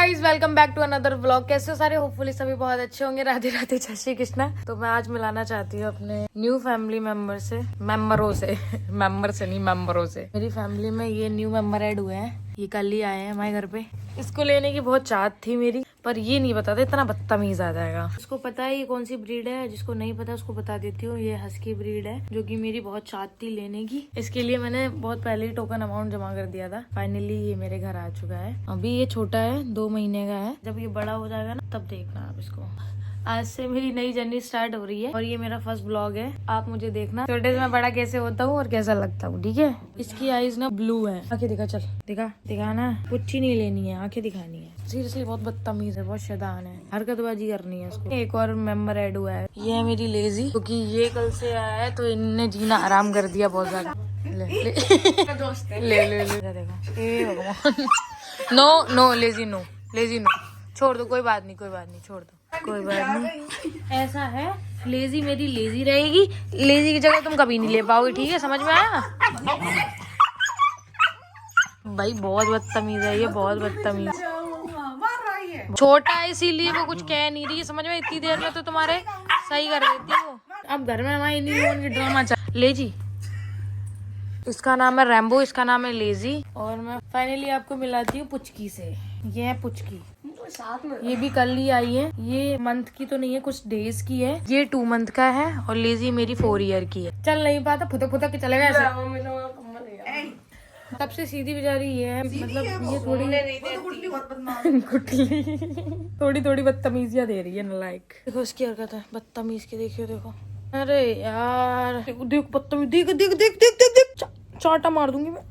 Guys welcome back to another vlog. कैसे हो सारे? होपफुली सभी बहुत अच्छे होंगे। राधे राधे, जय श्री कृष्णा। तो मैं आज मिलाना चाहती हूँ अपने न्यू फैमिली मेंबर से, मेंबरों से मेंबर से नहीं, मेंबरों से। मेरी फैमिली में ये न्यू मेंबर ऐड हुए हैं, ये कल ही आए हैं हमारे घर पे। इसको लेने की बहुत चाहत थी मेरी, पर ये नहीं पता था इतना बदतमीज आ जाएगा। उसको पता है ये कौन सी ब्रीड है, जिसको नहीं पता उसको बता देती हूँ। ये हस्की ब्रीड है, जो कि मेरी बहुत चाहत थी लेने की। इसके लिए मैंने बहुत पहले ही टोकन अमाउंट जमा कर दिया था। फाइनली ये मेरे घर आ चुका है। अभी ये छोटा है, 2 महीने का है। जब ये बड़ा हो जाएगा ना, तब देखना आप इसको। आज से मेरी नई जर्नी स्टार्ट हो रही है और ये मेरा फर्स्ट ब्लॉग है। आप मुझे देखना छोटे से मैं बड़ा कैसे होता हूँ और कैसा लगता हूँ, ठीक है। इसकी आईज ना ब्लू है। आंखें दिखा, चल दिखा, दिखाना। पुच्ची नहीं लेनी है, आंखें दिखानी है। सीरियसली बहुत बदतमीज है, बहुत शैतान है, हरकतबाजी करनी है उसको। एक और मेंबर ऐड हुआ है, ये है मेरी लेजी, क्योंकि ये कल से आया है तो इनने जीना आराम कर दिया बहुत ज्यादा। ले ले ले देखो, ए भगवान। No no lazy, no lazy, no. छोड़ दो, कोई बात नहीं, कोई बात नहीं, छोड़ दो, कोई बात नहीं। ऐसा है, लेजी मेरी लेजी रहेगी। लेजी की जगह तुम कभी नहीं ले पाओगे, ठीक है? समझ में आया? भाई बहुत बदतमीज है ये, बहुत बदतमीज। छोटा है इसीलिए वो कुछ कह नहीं रही है, समझ में? इतनी देर में तो तुम्हारे सही कर देती वो। अब घर में हमारे इन्हीं लोगों की ड्रामा चल। लेजी, इसका नाम है रैम्बो, इसका नाम है लेजी। और मैं फाइनली आपको मिलाती हूँ पुचकी से। ये है पुचकी, ये भी कल ही आई है। ये मंथ की तो नहीं है, कुछ डेज की है। ये 2 मंथ का है और लेजी मेरी 4 ईयर की है। चल नहीं पाता, फुटक फुटक के चलेगा ऐसे। तब से सीधी बेचारी ये है, मतलब ये थोड़ी थोड़ी बदतमीजियां दे रही है नालायक। देखो इसकी हरकत है बदतमीज की, देखियो देखो। अरे यार देख बदतमीज, देख देख देख देख देख देख, चाटा मार दूंगी मैं।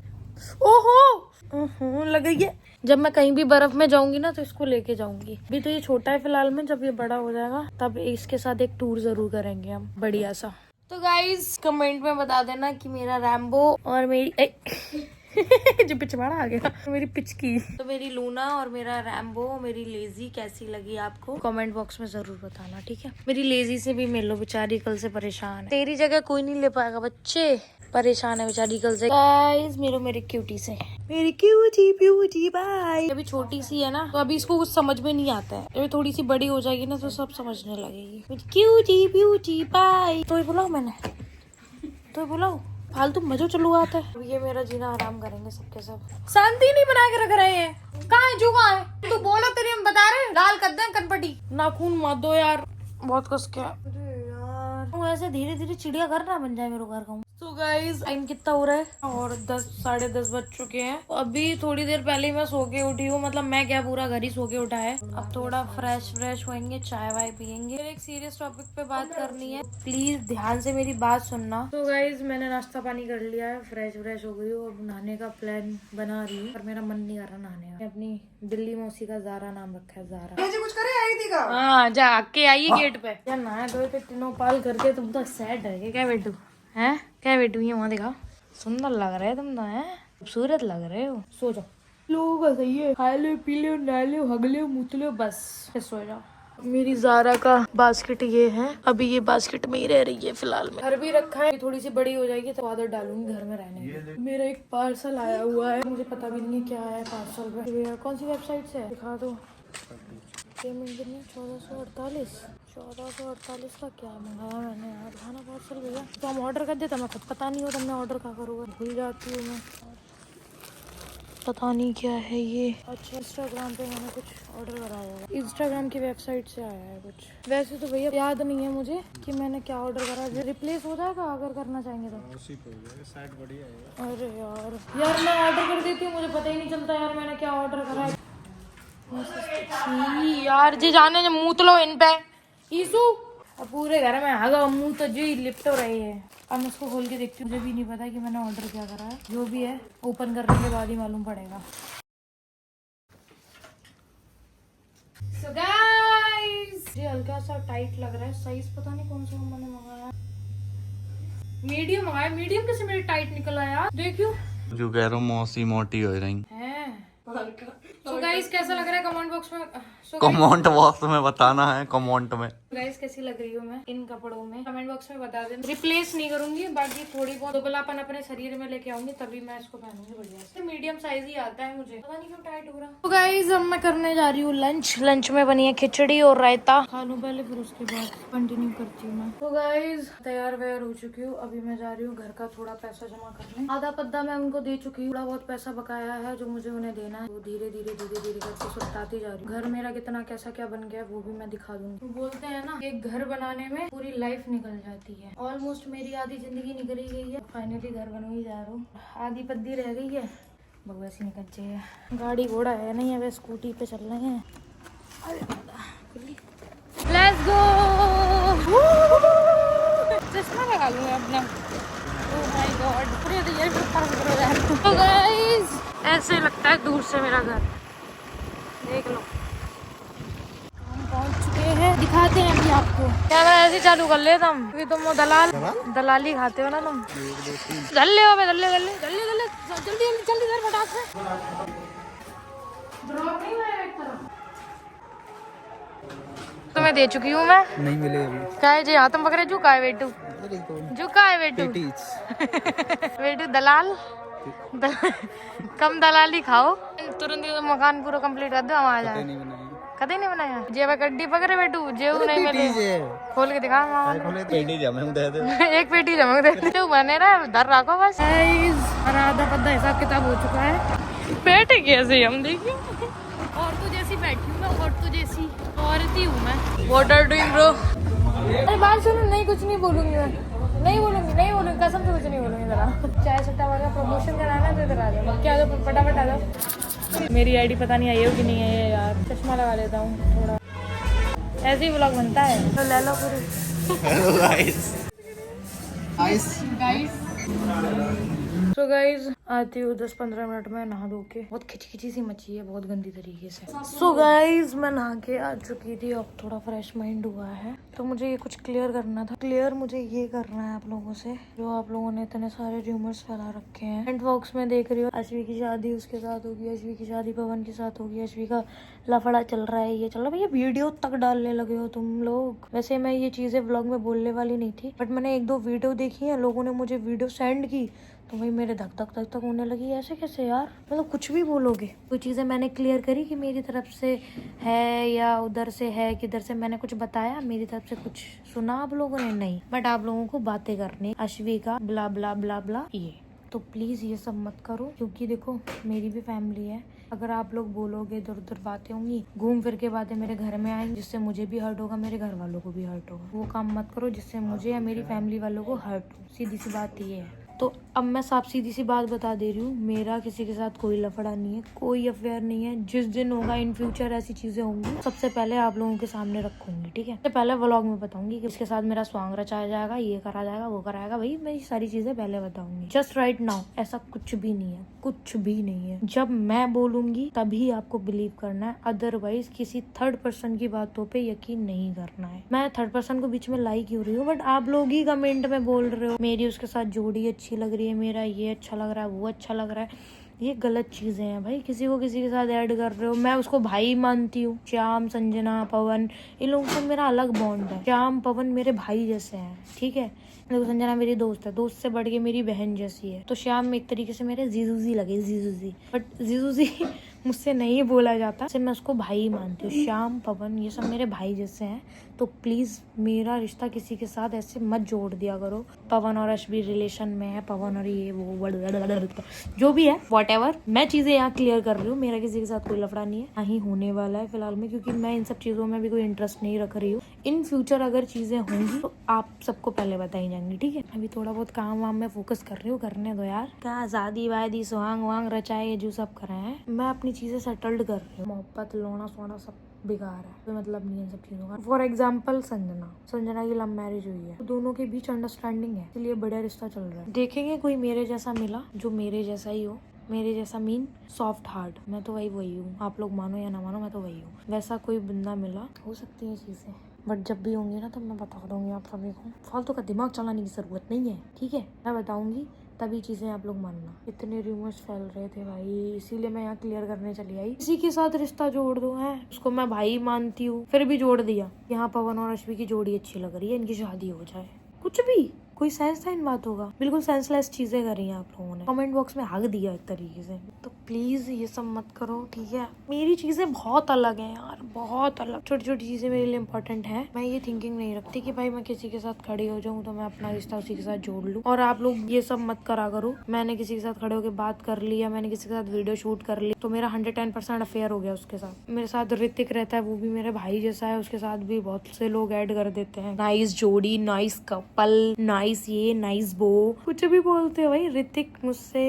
ओहो लग रही है। जब मैं कहीं भी बर्फ में जाऊंगी ना तो इसको लेके जाऊंगी। अभी तो ये छोटा है फिलहाल में, जब ये बड़ा हो जाएगा तब इसके साथ एक टूर जरूर करेंगे हम, बढ़िया सा। तो गाइज कमेंट में बता देना कि मेरा रैम्बो और मेरी जो पिछवाड़ा आ गया, मेरी पिचकी। तो मेरी लूना और मेरा रैम्बो, मेरी लेजी कैसी लगी आपको कमेंट बॉक्स में जरूर बताना, ठीक है? मेरी लेजी से भी मिलो, बेचारी कल से परेशान है। तेरी जगह कोई नहीं ले पाएगा बच्चे, परेशान है बेचारी कल से। गाइस मिलो मेरी क्यूटी से, मेरी क्यूटी प्यूटी बाय। अभी छोटी सी है ना, तो अभी इसको कुछ समझ में नहीं आता है। अभी थोड़ी सी बड़ी हो जाएगी ना तो सब समझने लगेगी। मेरी क्यूटी प्यूटी बाय। तो बुलाओ, मैंने तो बुलाओ, फालतू मजो चलू आता है। ये मेरा जीना आराम करेंगे सबके सब। शांति नहीं बना के रख रहे हैं। कहाँ है जुगा है? तू बोलो, तेरी हम बता रहे लाल कर दे कनपटी। नाखून मत दो यार, बहुत कस के। ऐसे धीरे धीरे चिड़िया घर ना बन जाए मेरे घर का। तो गाइज टाइम कितना हो रहा है? और 10 साढ़े 10 बज चुके हैं। अभी थोड़ी देर पहले मैं सो के उठी हूँ, मतलब मैं क्या पूरा घर ही सो के उठा है। अब थोड़ा फ्रेश होएंगे, चाय वाय पियेंगे। फिर एक सीरियस टॉपिक पे बात करनी है, प्लीज ध्यान से मेरी बात सुनना। तो गाइज मैंने नाश्ता पानी कर लिया है, फ्रेश हो गई हूँ। अब नहाने का प्लान बना रही हूँ, पर मेरा मन नहीं कर रहा नहाने का। अपनी दिल्ली मौसी का ज़ारा नाम रखा है, ज़ारा। कुछ करे आई थी का? हाँ जा के आइए गेट पे। क्या नहाए धोए थे, तीनों पाल करके तुम तो सेट है क्या बेटू? हैं क्या बेटू? ये वहाँ दिखा, सुंदर लग रहे तुम तो, हैं खूबसूरत लग रहे हो। सो जाओ, लोगों का सही है, खा लो पी लो नहा लो हग लो मुत लो, बस फिर सो जाओ। मेरी ज़ारा का बास्केट ये है, अभी ये बास्केट में ही रह रही है फिलहाल में। घर भी रखा है, थोड़ी सी बड़ी हो जाएगी तो आदत डालूंगी घर में रहने की। मेरा एक पार्सल आया हुआ है, मुझे पता भी नहीं है क्या है पार्सल में। कौन सी वेबसाइट से है दिखा दो। पेमेंट कितनी? 1448 का क्या मंगाया मैंने यार? खाना पार्सल भैया तो हम ऑर्डर कर देता, मैं खुद पता नहीं होता मैं ऑर्डर क्या करूँगा, भूल जाती हूँ मैं, पता नहीं क्या है ये। अच्छा इंस्टाग्राम पे मैंने कुछ ऑर्डर कराया है, इंस्टाग्राम की वेबसाइट से आया है कुछ। वैसे तो भैया याद नहीं है मुझे कि मैंने क्या ऑर्डर करा है। रिप्लेस हो जाएगा अगर करना चाहेंगे तो? अरे यार मैं ऑर्डर कर देती हूँ, मुझे पता ही नहीं चलता यार मैंने क्या ऑर्डर करा है। यार जी जाने जो मुँह तो लो इन पे ईसु। अब पूरे घर में आगा मुँह तो जी लिप तो रही है। अब मैं उसको खोल के देखती हूँ, मुझे भी नहीं पता कि मैंने ऑर्डर क्या करा है। जो भी है ओपन करने के बाद ही मालूम पड़ेगा। So guys, ये हल्का सा टाइट लग रहा है, साइज पता नहीं कौन सा मैंने मंगाया। मीडियम मंगाया, मीडियम कैसे मेरे टाइट निकला यार, देखियो। जो कह रहा हूँ मौसी मोटी हो रही है। So guys गाइस कैसा लग रहा है कमेंट बॉक्स में कमेंट बॉक्स में बताना है, कमेंट में। गाइस कैसी लग रही हूँ मैं इन कपड़ों में, कमेंट बॉक्स में बता देना। रिप्लेस नहीं करूंगी, बाकी थोड़ी बहुत दुबलापन अपने शरीर में लेके आऊंगी, तभी मैं इसको पहनूंगी बढ़िया से। मीडियम साइज ही आता है मुझे, पता नहीं क्यों टाइट हो रहा। तो गाइस अब मैं करने जा रही हूँ लंच। लंच में बनी है खिचड़ी और रायता, खा लूं पहले फिर उसके बाद कंटिन्यू करती हूँ मैं। तो गाइस तैयार वैयार हो चुकी हूँ, अभी मैं जा रही हूँ घर का थोड़ा पैसा जमा करने। आधा पद्दा मैं उनको दे चुकी हूँ, थोड़ा बहुत पैसा बकाया है जो मुझे उन्हें देना है। वो धीरे धीरे करके सुलटाती जा रही हूँ। घर मेरा कितना कैसा क्या बन गया वो भी मैं दिखा दूंगी। तो बोलते हैं ना, एक घर बनाने में पूरी लाइफ निकल जाती है। ऑलमोस्ट मेरी आधी जिंदगी निकल ही गई है, फाइनली घर बन ही जा रहा हूँ। आधी पद्दी रह गई है, बगवैसी निकल चाहिए। गाड़ी घोड़ा है नहीं, अब स्कूटी पे चल रहे हैं। Let's go. चश्मा लगा लूँ अपना। ओह माय गॉड, पूरे तो ये तो गाइस ऐसे लगता है दूर से मेरा घर, देख लो। हम पहुंच चुके हैं, दिखाते हैं अभी आपको। क्या मैं ऐसे चालू कर लेता हूँ क्योंकि तुम वो दलाली खाते हो ना तुम। दल्ले हो दल्ले दल्ले दल्ले दल्ले, जल्दी जल्दी घर फटाक से। ड्रॉप नहीं हुआ है एक तरफ। तो मैं दे चुकी हूँ मैं। नहीं मिले अभी। क्या है जी, हाँ तुम पकड़े झुका है बेटू, झुका है बेटू। बेटू दलाल कम दलाली खाओ, तुरंत मकान पूरा कंप्लीट कर दो, हम आ जाए। कदे नहीं बनाया जेब गड्डी पकड़े बेटू, जेब नहीं मिले खोल के दिखा। पेटी जमे दे दे एक पेटी जमे दे दे बने रहा धर रखो बस। आधा पद्दा हिसाब किताब हो चुका है। बैठे कैसे हम देखिए, और तो जैसी बैठी हूँ मैं, और तो जैसी औरत ही हूँ मैं। What are you doing bro? अरे बात सुनो, नहीं कुछ नहीं बोलूंगी मैं, नहीं बोलूंगी कसम से कुछ नहीं बोलूंगी। जरा चाय सट्टा वाला प्रमोशन कराना तो इधर आ जाओ, क्या दो फटाफट आ जाओ। मेरी आईडी पता नहीं आई हो कि नहीं आई है यार, चश्मा लगा लेता हूँ थोड़ा, ऐसे ही व्लॉग बनता है। तो ले लो पूरी। हेलो गाइस तो गाइज आती हूँ 10-15 मिनट में नहा धो के। बहुत खिचखिची सी मची है, बहुत गंदी तरीके से। सो गाइज मैं नहा के आ चुकी थी, अब थोड़ा फ्रेश माइंड हुआ है। तो मुझे ये कुछ क्लियर करना था। क्लियर मुझे ये करना है आप लोगों से, जो आप लोगों ने इतने सारे र्यूमर्स फैला रखे हैं। कमेंट बॉक्स में देख रही हो अश्वी की शादी उसके साथ होगी, अश्वी की शादी पवन के साथ होगी, अश्वी का लफड़ा चल रहा है, ये चल रहा है। भैया वीडियो तक डालने लगे हो तुम लोग। वैसे मैं ये चीजें व्लॉग में बोलने वाली नहीं थी, बट मैंने 1-2 वीडियो देखी है, लोगों ने मुझे वीडियो सेंड की तो भाई मेरे धक धक होने लगी। ऐसे कैसे यार, मतलब कुछ भी बोलोगे। कोई चीजें मैंने क्लियर करी कि मेरी तरफ से है या उधर से है, किधर से मैंने कुछ बताया, मेरी तरफ से कुछ सुना आप लोगों ने? नहीं। बट आप लोगों को बातें करनी अश्वी का ब्ला ब्ला ब्ला ब्ला, ये तो प्लीज ये सब मत करो, क्योंकि देखो मेरी भी फैमिली है। अगर आप लोग बोलोगे इधर उधर बातें होंगी, घूम फिर के बातें मेरे घर में आएंगी, जिससे मुझे भी हर्ट होगा, मेरे घर वालों को भी हर्ट होगा। वो काम मत करो जिससे मुझे या मेरी फैमिली वालों को हर्ट हो। सीधी सी बात ये है। तो अब मैं साफ सीधी सी बात बता दे रही हूँ, मेरा किसी के साथ कोई लफड़ा नहीं है, कोई अफेयर नहीं है। जिस दिन होगा इन फ्यूचर ऐसी चीजें होंगी, सबसे पहले आप लोगों के सामने रखूंगी, ठीक है। सबसे पहले व्लॉग में बताऊंगी कि इसके साथ मेरा स्वांग रचाया जाएगा, ये करा जाएगा, वो कराएगा, भाई मैं ये सारी चीजें पहले बताऊंगी। जस्ट राइट नाउ ऐसा कुछ भी नहीं है, कुछ भी नहीं है। जब मैं बोलूंगी तभी आपको बिलीव करना है, अदरवाइज किसी थर्ड पर्सन की बातों पे यकीन नहीं करना है। मैं थर्ड पर्सन को बीच में लाई क्यों रही हूँ, बट आप लोग ही कमेंट में बोल रहे हो मेरी उसके साथ जोड़ी अच्छी लग रही है, मेरा ये अच्छा लग रहा है, वो अच्छा लग रहा है। ये गलत चीजें हैं भाई, किसी को किसी के साथ ऐड कर रहे हो। मैं उसको भाई मानती हूँ, श्याम, संजना, पवन, इन लोगों से मेरा अलग बॉन्ड है। श्याम पवन मेरे भाई जैसे हैं, ठीक है। देखो संजना मेरी दोस्त है, दोस्त से बढ़ के मेरी बहन जैसी है। तो श्याम में एक तरीके से मेरे जीजूजी लगे, जीजूजी, बट जीजूजी मुझसे नहीं बोला जाता, सिर्फ मैं उसको भाई मानती हूँ। श्याम पवन ये सब मेरे भाई जैसे हैं, तो प्लीज मेरा रिश्ता किसी के साथ ऐसे मत जोड़ दिया करो। पवन और अश्वी रिलेशन में है, पवन और ये वो जो भी है व्हाटएवर, मैं चीजें यहाँ क्लियर कर रही हूँ। मेरा किसी के साथ कोई लफड़ा नहीं है, ना ही होने वाला है फिलहाल में, क्योंकि मैं इन सब चीजों में भी कोई इंटरेस्ट नहीं रख रही हूँ। इन फ्यूचर अगर चीजें होंगी तो आप सबको पहले बताई जाएंगी, ठीक है। अभी थोड़ा बहुत काम वाम में फोकस कर रही हूँ, करने दो यार। क्या शादी वादी सुहांग वांग रचाए जो सब कर रहे हैं, मैं अपनी चीजें सेटल्ड कर रही हूँ। मोहब्बत लोना सोना सब बेकार है, कोई मतलब नहीं है सब चीजों का। फॉर एग्जाम्पल संजना की लव मैरिज हुई है, तो दोनों के बीच अंडरस्टैंडिंग है, इसलिए बढ़िया रिश्ता चल रहा है। देखेंगे कोई मेरे जैसा मिला, जो मेरे जैसा ही हो, मेरे जैसा मीन सॉफ्ट हार्ट, मैं तो वही हूँ। आप लोग मानो या ना मानो, मैं तो वही हूँ। वैसा कोई बंदा मिला, हो सकती है चीजें, बट जब भी होंगी ना तब मैं बता दूंगी आप सभी को। फालतू का दिमाग चलाने की जरूरत नहीं है, ठीक है। मैं बताऊंगी तभी चीजें आप लोग मानना। इतने रूमर्स फैल रहे थे भाई, इसीलिए मैं यहाँ क्लियर करने चली आई। किसी के साथ रिश्ता जोड़ दो है, उसको मैं भाई मानती हूँ, फिर भी जोड़ दिया। यहाँ पवन और अश्वी की जोड़ी अच्छी लग रही है, इनकी शादी हो जाए। कुछ भी कोई सेंस था इन बातों का? बिल्कुल सेंसलेस चीजें करी हैं आप लोगों ने, कमेंट बॉक्स में हक दिया एक तरीके से। तो प्लीज ये सब मत करो, ठीक है? मेरी चीजें बहुत अलग हैं यार, बहुत अलग। छोटी छोटी चीजें मेरे लिए इंपॉर्टेंट है। मैं ये थिंकिंग नहीं रखती कि भाई मैं किसी के साथ खड़ी हो जाऊँ तो मैं अपना रिश्ता उसी के साथ जोड़ लूँ। और आप लोग ये सब मत करा करो। मैंने किसी के साथ खड़े होकर बात कर ली या मैंने किसी के साथ वीडियो शूट कर ली तो मेरा 110% अफेयर हो गया उसके साथ। मेरे साथ ऋतिक रहता है, वो भी मेरे भाई जैसा है, उसके साथ भी बहुत से लोग ऐड कर देते हैं, नाइस जोड़ी, नाइस कपल, नाइस ये, नाइस वो, कुछ भी बोलते हो भाई। ऋतिक मुझसे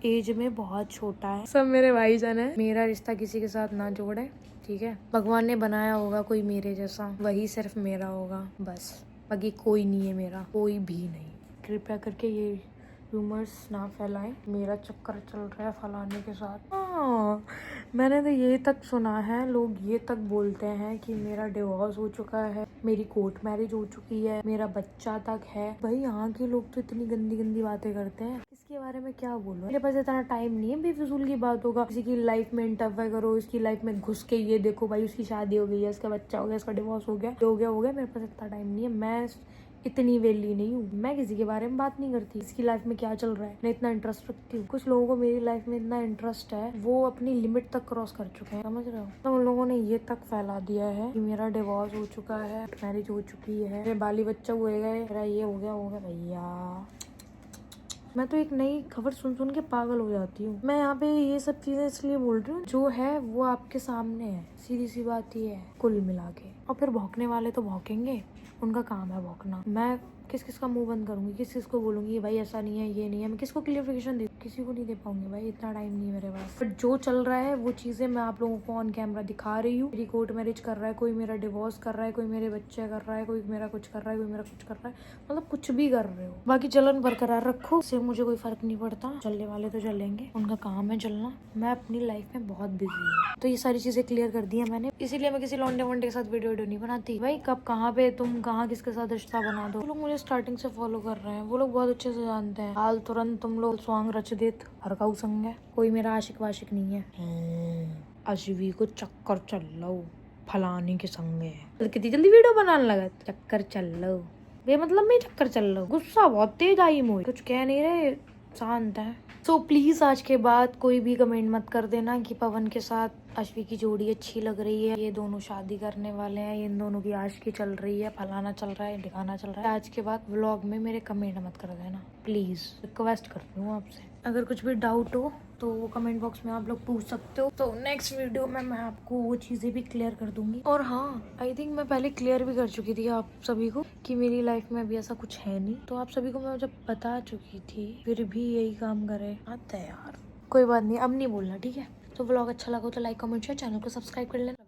एज में बहुत छोटा है, सब मेरे भाईजान है। मेरा रिश्ता किसी के साथ ना जोड़े, ठीक है? भगवान ने बनाया होगा कोई मेरे जैसा, वही सिर्फ मेरा होगा बस, बाकी कोई नहीं है मेरा, कोई भी नहीं। कृपया करके ये रूमर्स ना फैलाएं, मेरा चक्कर चल रहा है फलाने के साथ। हाँ, मैंने तो ये तक सुना है, लोग ये तक बोलते हैं कि मेरा डिवोर्स हो चुका है, मेरी कोर्ट मैरिज हो चुकी है, मेरा बच्चा तक है। भाई यहाँ के लोग तो इतनी गंदी गंदी बातें करते हैं, इसके बारे में क्या बोलूं? मेरे पास इतना टाइम नहीं है बेफिजूल की बात होगा। किसी की लाइफ में इंटरफेयर करो, इसकी लाइफ में घुस के ये देखो भाई उसकी शादी हो गई है, इसका बच्चा हो गया, इसका डिवोर्स हो गया, हो गया। मेरे पास इतना टाइम नहीं है, मैं इतनी वेली नहीं हूँ। मैं किसी के बारे में बात नहीं करती, इसकी लाइफ में क्या चल रहा है मैं इतना इंटरेस्ट रखती हूँ। कुछ लोगों को मेरी लाइफ में इतना इंटरेस्ट है, वो अपनी लिमिट तक क्रॉस कर चुके हैं, समझ रहे हो? तो उन लोगों ने ये तक फैला दिया है कि मेरा डिवोर्स हो चुका है, मैरिज हो चुकी है, मेरे बाली बच्चा हुए गए, मेरा ये हो गया भैया। मैं तो एक नई खबर सुन के पागल हो जाती हूँ। मैं यहाँ पे ये सब चीजें इसलिए बोल रही हूँ, जो है वो आपके सामने है, सीधी सी बात ये है कुल मिला के। और फिर भौंकने वाले तो भौंकेंगे, उनका काम है भौंकना। मैं किस किस का मुंह बंद करूंगी, किस किस को बोलूंगी भाई ऐसा नहीं है, ये नहीं है? मैं किसको क्लियरिफिकेशन दे? किसी को नहीं दे पाऊंगी भाई, इतना टाइम नहीं है मेरे पास। बट जो चल रहा है वो चीजें मैं आप लोगों को ऑन कैमरा दिखा रही हूँ। मेरी कोर्ट मैरिज कर रहा है कोई, मेरा डिवोर्स कर रहा है कोई, मेरे बच्चे कर रहा है कोई, मेरा कुछ कर रहा है कोई, मेरा कुछ कर रहा है, मतलब कुछ भी कर रहे हो। बाकी जलन बरकरार रखो, इससे मुझे कोई फर्क नहीं पड़ता। चलने वाले तो चलेंगे, उनका काम है चलना। मैं अपनी लाइफ में बहुत बिजी हूँ, तो ये सारी चीजें क्लियर कर दी है मैंने। इसीलिए मैं किसी लौंडे वोंडे के साथ वीडियो नहीं बनाती भाई। कब कहाँ पे तुम कहाँ किसके साथ रिश्ता बना दो। लोग मुझे स्टार्टिंग से फॉलो कर रहे हैं, वो लोग बहुत अच्छे से जानते हैं। हाल तुरंत तुम लोग स्वांग रच देत हरकाऊ संग है, कोई मेरा आशिक वाशिक नहीं है। अश्वी को चक्कर चल लो फलाने के संग है, तो कितनी जल्दी वीडियो बनाने लगा। चक्कर चल लो बेमतलब में चक्कर चल लो। गुस्सा बहुत तेज आई मुझे, कुछ कह नहीं रहे, शांत है। सो प्लीज आज के बाद कोई भी कमेंट मत कर देना कि पवन के साथ अश्वी की जोड़ी अच्छी लग रही है, ये दोनों शादी करने वाले हैं, इन दोनों की आशिकी चल रही है, फलाना चल रहा है, ढिकाना चल रहा है। आज के बाद व्लॉग में मेरे कमेंट मत कर देना प्लीज, रिक्वेस्ट करती हूँ आपसे। अगर कुछ भी डाउट हो तो वो कमेंट बॉक्स में आप लोग पूछ सकते हो, तो नेक्स्ट वीडियो में मैं आपको वो चीजें भी क्लियर कर दूंगी। और हाँ, आई थिंक मैं पहले क्लियर भी कर चुकी थी आप सभी को कि मेरी लाइफ में अभी ऐसा कुछ है नहीं, तो आप सभी को मैं जब बता चुकी थी फिर भी यही काम करे आता है यार। कोई बात नहीं, अब नहीं बोलना, ठीक है? तो व्लॉग अच्छा लगा तो लाइक कमेंट शेयर, चैनल को सब्सक्राइब कर लेना।